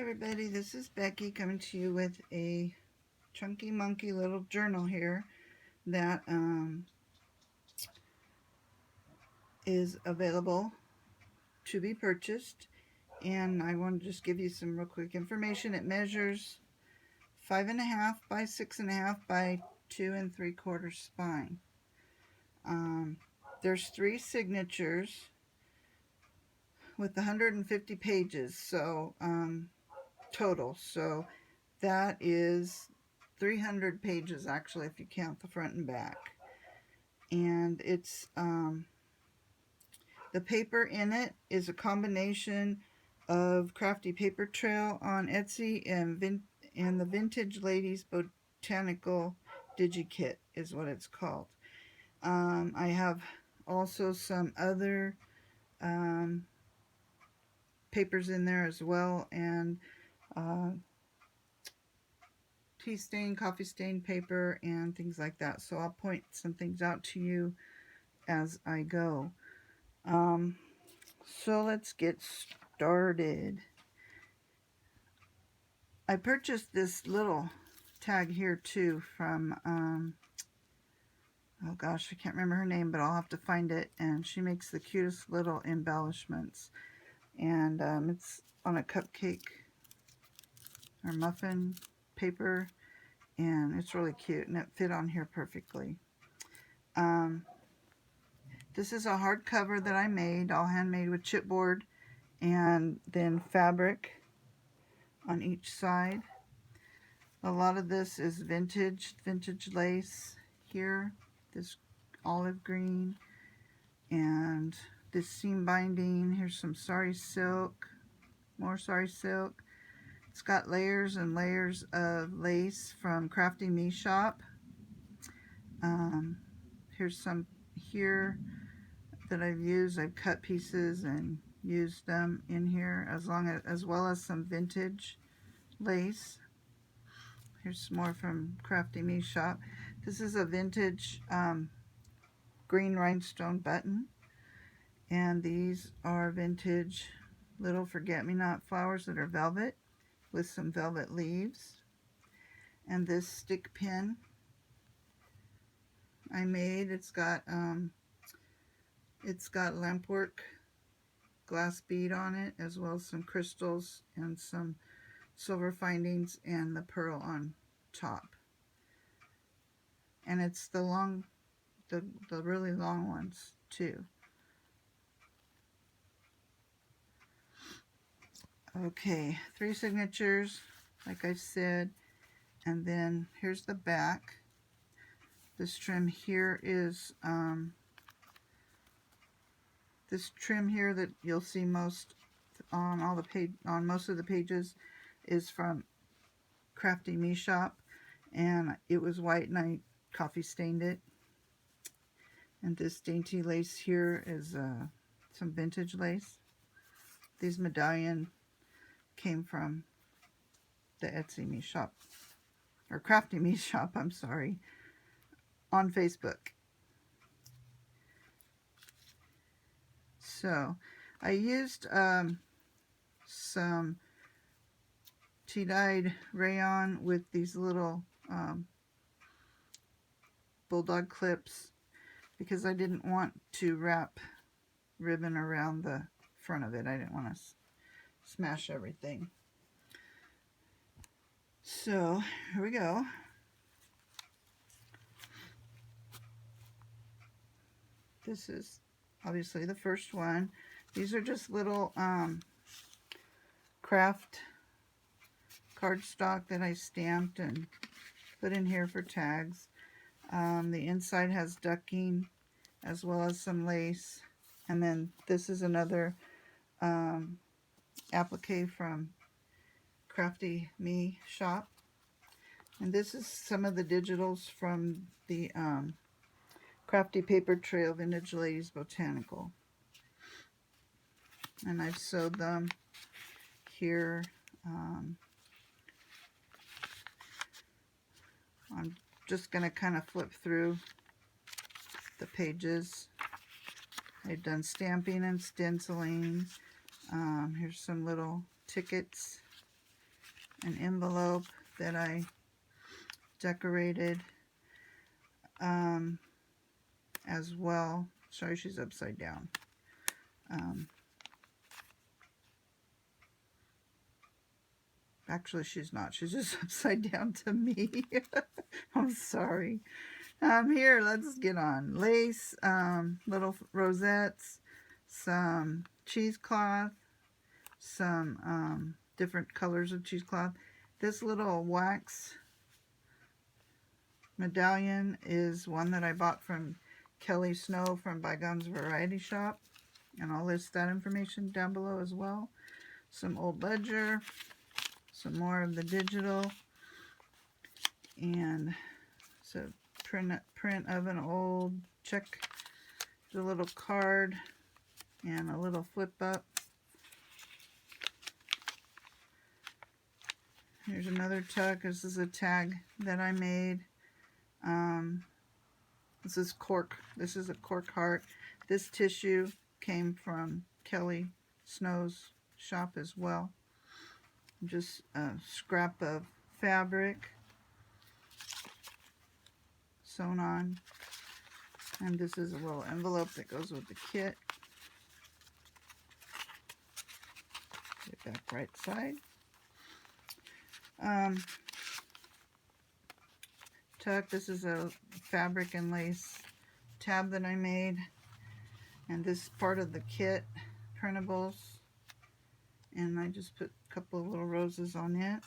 everybody, this is Becky coming to you with a chunky monkey little journal here that is available to be purchased, and I want to just give you some real quick information. It measures 5.5 by 6.5 by 2 3/4 spine. There's 3 signatures with 150 pages total, so that is 300 pages actually if you count the front and back. And it's the paper in it is a combination of Crafty Paper Trail on Etsy and the Vintage Ladies Botanical DigiKit is what it's called. I have also some other papers in there as well, and tea stain, coffee stain paper, and things like that. So I'll point some things out to you as I go. So let's get started. I purchased this little tag here too from, oh gosh, I can't remember her name, but I'll have to find it. And she makes the cutest little embellishments. And it's on a cupcake or muffin paper, and it's really cute, and it fit on here perfectly. This is a hardcover that I made, all handmade with chipboard and then fabric on each side. A lot of this is vintage lace here, this olive green, and this seam binding. Here's some sari silk, more sari silk. It's got layers and layers of lace from Crafty Me Shop. Here's some here that I've used. I've cut pieces and used them in here, as well as some vintage lace. Here's some more from Crafty Me Shop. This is a vintage green rhinestone button, and these are vintage little forget-me-not flowers that are velvet with some velvet leaves. And this stick pin I made, it's got lampwork glass bead on it, as well as some crystals and some silver findings and the pearl on top. And it's the really long ones too. Okay, 3 signatures, like I said, and then here's the back. This trim here is this trim here that you'll see most on most of the pages is from Crafty Me Shop, and it was white and I coffee stained it. And this dainty lace here is some vintage lace. These medallion came from the Etsy Me Shop, or Crafty Me Shop, I'm sorry, on Facebook. So I used some tea-dyed rayon with these little bulldog clips because I didn't want to wrap ribbon around the front of it. I didn't want to smash everything. So here we go. This is obviously the first one. These are just little craft cardstock that I stamped and put in here for tags. The inside has ducking as well as some lace. And then this is another applique from Crafty Me Shop. And this is some of the digitals from the Crafty Paper Trail Vintage Ladies Botanical. And I've sewed them here. I'm just going to kind of flip through the pages. I've done stamping and stenciling. Here's some little tickets an envelope that I decorated as well. Sorry, she's upside down. Actually, she's not. She's just upside down to me. I'm sorry. Here, let's get on. Lace, little rosettes, some cheesecloth, some different colors of cheesecloth. This little wax medallion is one that I bought from Kelly Snow from Bygones Variety Shop. And I'll list that information down below as well. Some old ledger, some more of the digital, and so print of an old check, the little card, and a little flip up. Here's another tuck. This is a tag that I made. This is cork. This is a cork heart. This tissue came from Kelly Snow's shop as well. Just a scrap of fabric sewn on. And this is a little envelope that goes with the kit. Get back right side. Tuck. This is a fabric and lace tab that I made. And this is part of the kit printables. And I just put a couple of little roses on it.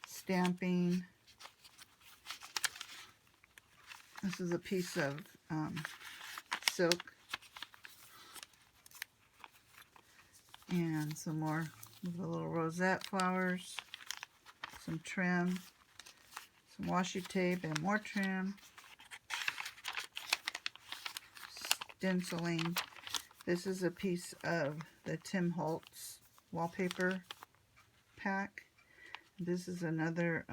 Stamping. This is a piece of silk. And some more with the little rosette flowers. Some trim. Some washi tape and more trim. Stenciling. This is a piece of the Tim Holtz wallpaper pack. This is another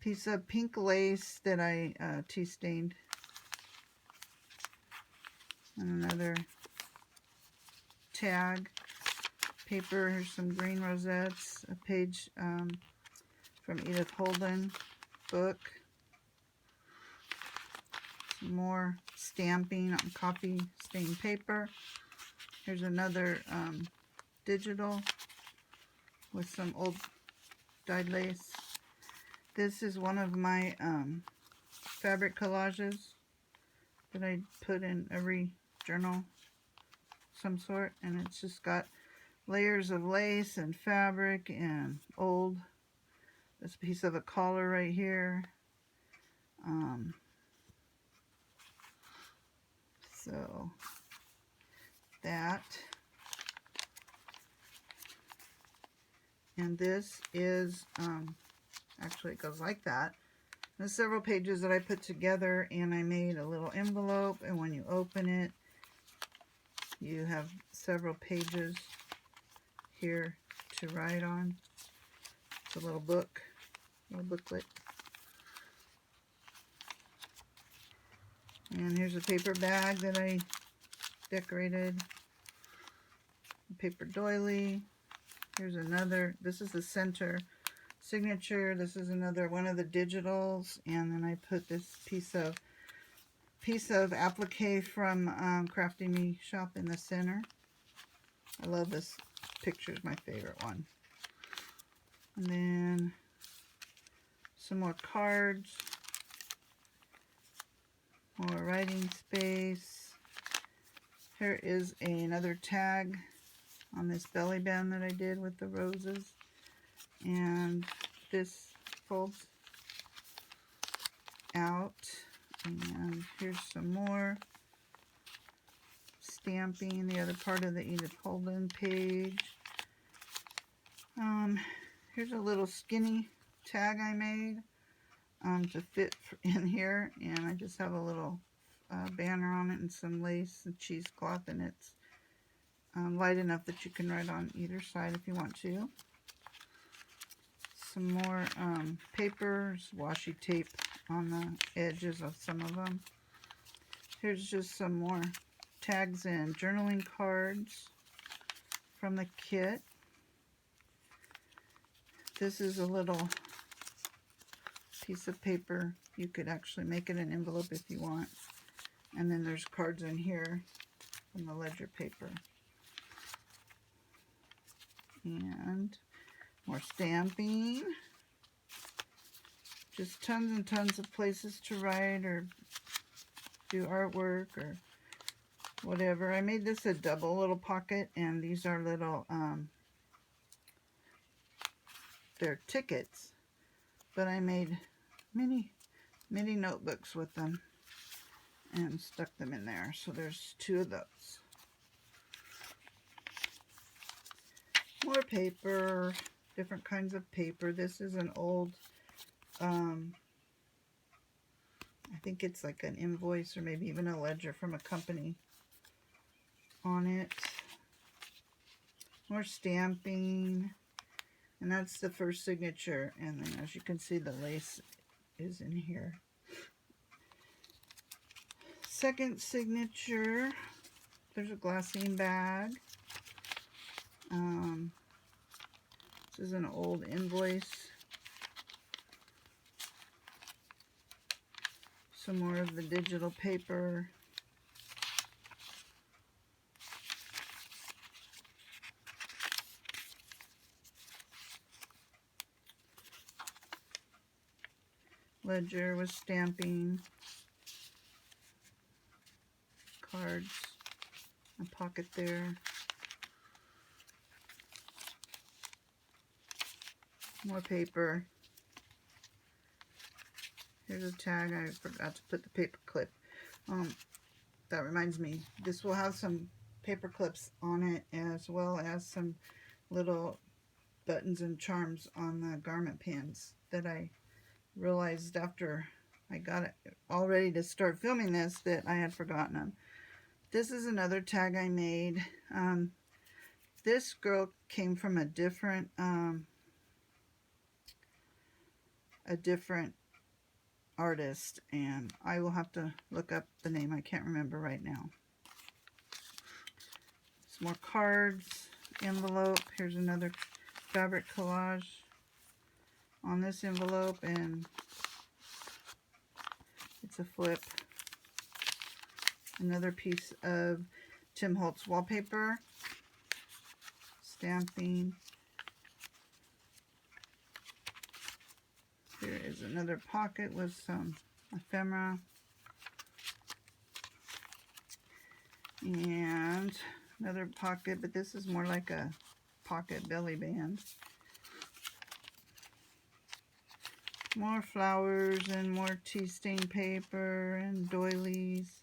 piece of pink lace that I tea stained. And another tag paper. Here's some green rosettes. A page from Edith Holden book. Some more stamping on coffee stained paper. Here's another digital with some old dyed lace. This is one of my fabric collages that I put in every journal some sort, and it's just got layers of lace and fabric and old. This piece of a collar right here. So that, and this is actually it goes like that. There's several pages that I put together, and I made a little envelope, and when you open it you have several pages here to write on. It's a little book, little booklet. And here's a paper bag that I decorated. A paper doily. Here's another. This is the center signature. This is another one of the digitals. And then I put this piece of applique from Crafty Me shop in the center. I love this picture. Is my favorite one. And then some more cards. More writing space. Here is another tag on this belly band that I did with the roses. And this folds out. And here's some more stamping, the other part of the Edith Holden page. Here's a little skinny tag I made to fit in here, and I just have a little banner on it and some lace and cheesecloth, and it's light enough that you can write on either side if you want to. Some more papers, washi tape on the edges of some of them. Here's just some more tags and journaling cards. from the kit. This is a little piece of paper. You could actually make it an envelope if you want. And then there's cards in here from the ledger paper. And more stamping. Just tons and tons of places to write or do artwork or whatever. I made this a double little pocket, and these are little, they're tickets, but I made mini notebooks with them and stuck them in there. So there's 2 of those. More paper, different kinds of paper. This is an old, I think it's like an invoice or maybe even a ledger from a company on it. More stamping, and that's the first signature, and then as you can see the lace is in here. Second signature, there's a glassine bag. This is an old invoice. Some more of the digital paper. Ledger with stamping. Cards. A pocket there. More paper. Here's a tag. I forgot to put the paper clip. That reminds me. This will have some paper clips on it, as well as some little buttons and charms on the garment pins that I realized after I got it all ready to start filming this that I had forgotten them. This is another tag I made. This girl came from a different artist, and I will have to look up the name. I can't remember right now. Some more cards, envelope. Here's another fabric collage on this envelope, and it's a flip. Another piece of Tim Holtz wallpaper. Stamping. Here is another pocket with some ephemera. And another pocket, but this is more like a pocket belly band. More flowers and more tea stain paper and doilies.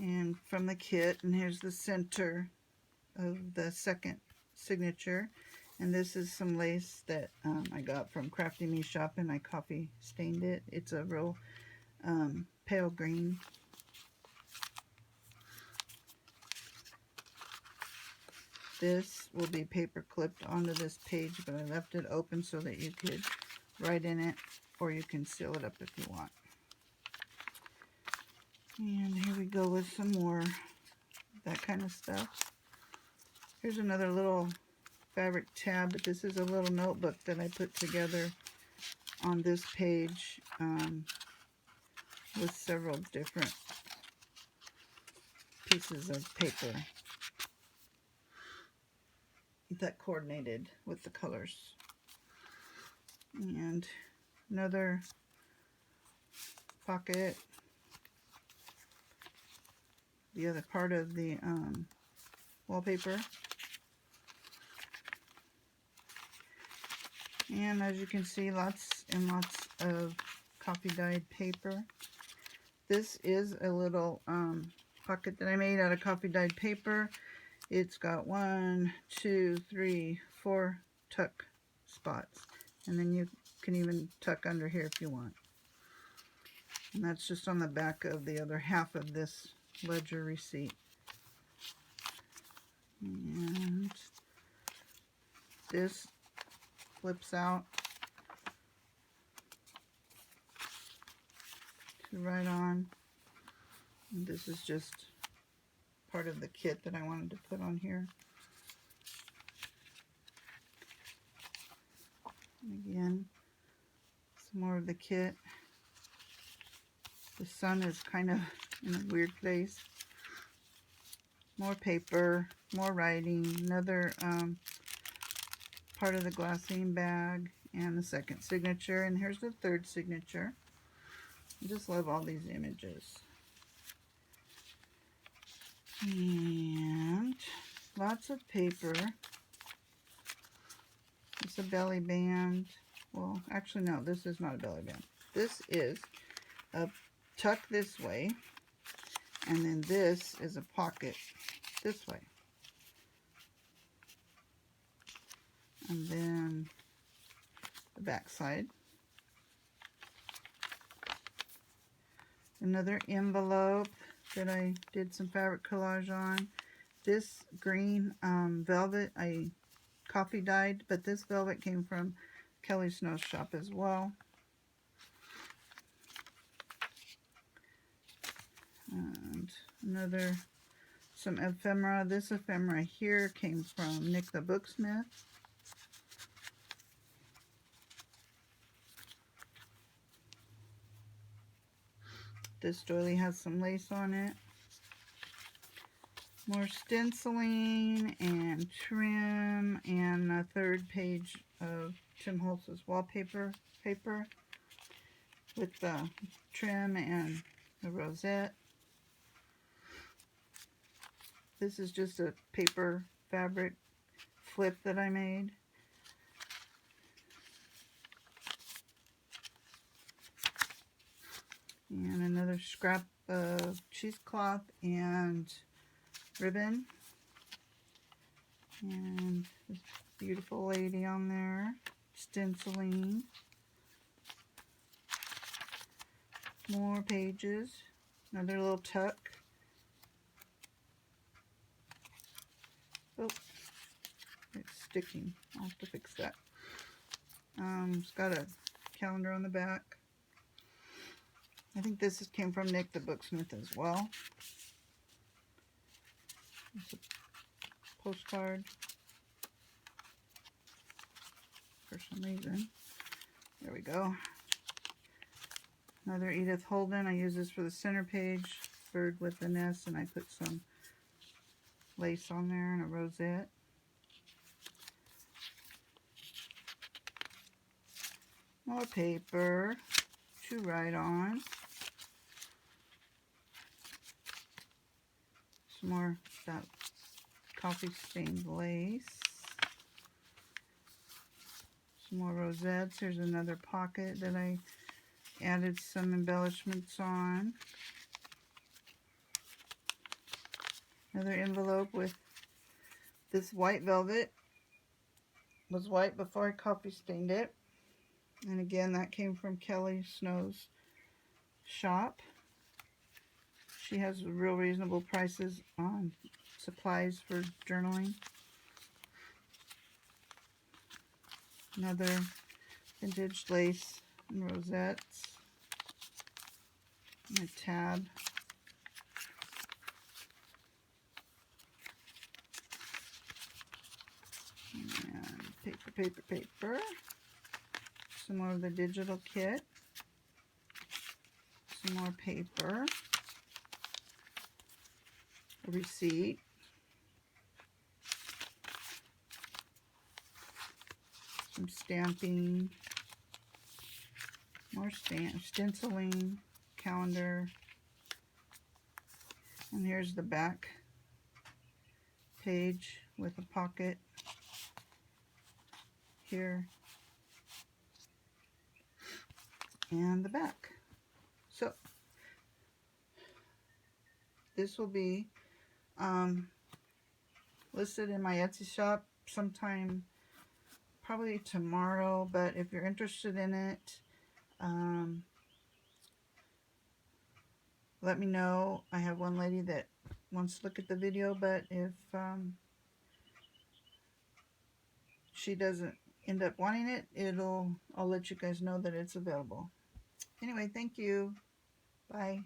And from the kit, and here's the center of the second signature. And this is some lace that I got from Crafty Me Shop, and I coffee stained it. It's a real pale green. This will be paper clipped onto this page, but I left it open so that you could write in it, or you can seal it up if you want. And here we go with some more that kind of stuff. Here's another little fabric tab, but this is a little notebook that I put together on this page with several different pieces of paper that coordinated with the colors. And another pocket. The other part of the wallpaper. And as you can see, lots and lots of coffee dyed paper. This is a little pocket that I made out of coffee dyed paper. It's got 1, 2, 3, 4 tuck spots. And then you can even tuck under here if you want. And that's just on the back of the other half of this ledger receipt. And this flips out to write on. And this is just part of the kit that I wanted to put on here. Again, some more of the kit. The sun is kind of in a weird place. More paper, more writing, another part of the glassine bag, and the second signature. And here's the third signature. I just love all these images. And lots of paper. It's a belly band. Well, actually, no, this is not a belly band. This is a tuck this way, and then this is a pocket this way. And then the back side. Another envelope that I did some fabric collage on. This green velvet I coffee dyed, but this velvet came from Kelly Snow's shop as well. And some ephemera. This ephemera here came from Nick the Booksmith. This doily has some lace on it. More stenciling and trim, and a third page of Tim Holtz's wallpaper paper with the trim and the rosette. This is just a paper fabric flip that I made. And another scrap of cheesecloth and ribbon. And this beautiful lady on there, stenciling. More pages. Another little tuck. Oh, it's sticking. I'll have to fix that. It's got a calendar on the back. I think this came from Nick the Booksmith as well. It's a postcard. For some reason. There we go. Another Edith Holden. I use this for the center page. Bird with the nest, and I put some lace on there and a rosette. More paper to write on. Some more that coffee stained lace. Some more rosettes. Here's another pocket that I added some embellishments on. Another envelope with this white velvet. It was white before I coffee stained it. And again, that came from Kelly Snow's shop. She has real reasonable prices on supplies for journaling. Another vintage lace and rosettes. And a tab. And paper, paper, paper. Some more of the digital kit. Some more paper. A receipt. Some stamping. More stenciling. Calendar. And here's the back page with a pocket here and the back. So this will be listed in my Etsy shop sometime, probably tomorrow, but if you're interested in it, let me know. I have one lady that wants to look at the video, but if she doesn't end up wanting it, I'll let you guys know that it's available. Anyway, thank you. Bye.